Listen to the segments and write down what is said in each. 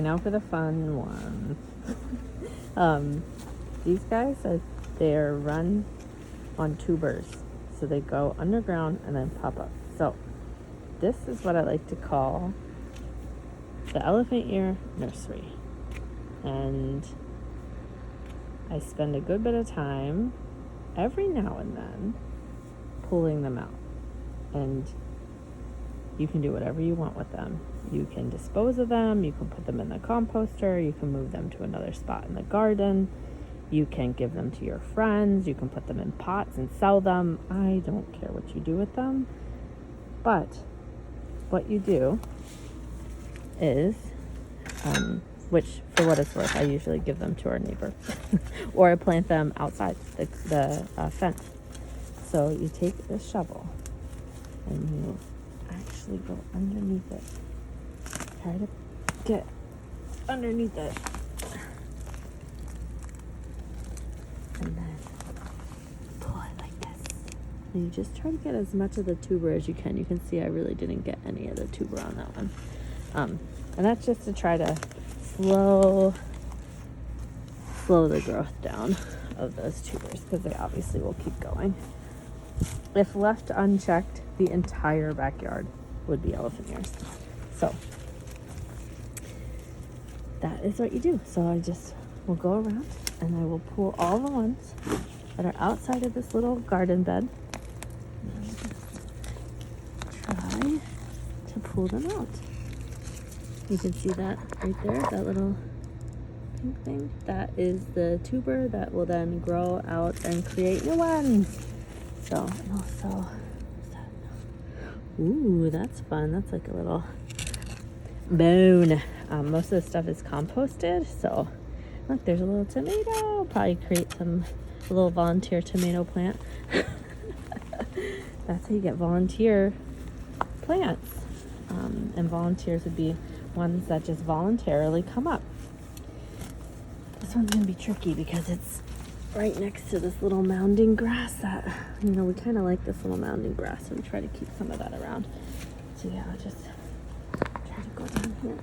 now for the fun one. These guys, they're run on tubers. So they go underground and then pop up. So this is what I like to call the elephant ear nursery. And I spend a good bit of time every now and then pulling them out. And you can do whatever you want with them. You can dispose of them, you can put them in the composter, you can move them to another spot in the garden, you can give them to your friends, you can put them in pots and sell them. I don't care what you do with them. But what you do is, which for what it's worth, I usually give them to our neighbor or I plant them outside the fence. So you take the shovel and you actually go underneath it. Try to get underneath it. And then pull it like this. And you just try to get as much of the tuber as you can. You can see I really didn't get any of the tuber on that one. And that's just to try to slow the growth down of those tubers, because they obviously will keep going. If left unchecked, the entire backyard would be elephant ears. So that is what you do. So I just will go around and I will pull all the ones that are outside of this little garden bed. Try to pull them out. You can see that right there, that little pink thing. That is the tuber that will then grow out and create new ones. So, and also, ooh, that's fun. That's like a little bone. Most of the stuff is composted. So, look, there's a little tomato. Probably create a little volunteer tomato plant. That's how you get volunteer plants. And volunteers would be ones that just voluntarily come up. This one's gonna be tricky because it's right next to this little mounding grass that, we kind of like this little mounding grass, so we try to keep some of that around. So yeah, I'll just try to go down here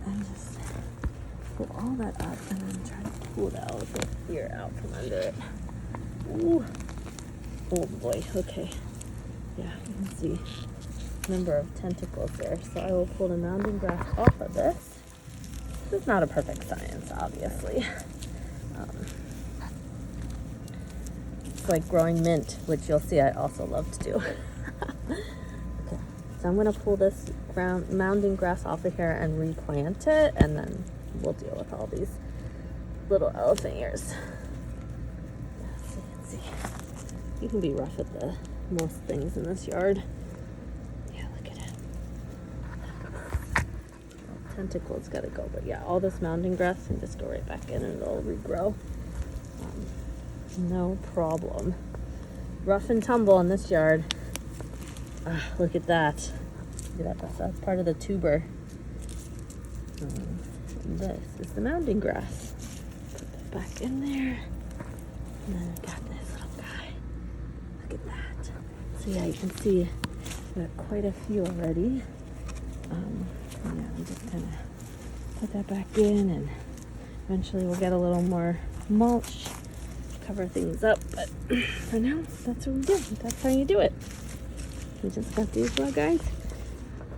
and just pull all that up and then try to pull the elephant ear out from under it. Ooh. Oh boy, okay. Yeah, you can see a number of tentacles there. So I will pull the mounding grass off of this. This is not a perfect science, obviously. It's like growing mint, which you'll see I also love to do. Okay, so I'm going to pull this mounding grass off of here and replant it, and then we'll deal with all these little elephant ears. Yeah, so you can see. You can be rough with most things in this yard. Yeah, look at it. Tentacles gotta go, but yeah, all this mounding grass can just go right back in and it'll regrow. No problem. Rough and tumble in this yard. Look at that. Look at that. That's part of the tuber. This is the mounding grass. Put that back in there. And then I've got this little guy. Look at that. So yeah, you can see we've got quite a few already. Yeah, I'm just gonna put that back in, and eventually we'll get a little more mulch, cover things up, but for now, that's what we do. That's how you do it. We just got these little guys.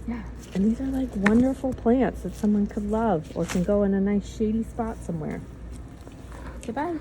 Yeah, and these are like wonderful plants that someone could love or can go in a nice shady spot somewhere. Goodbye.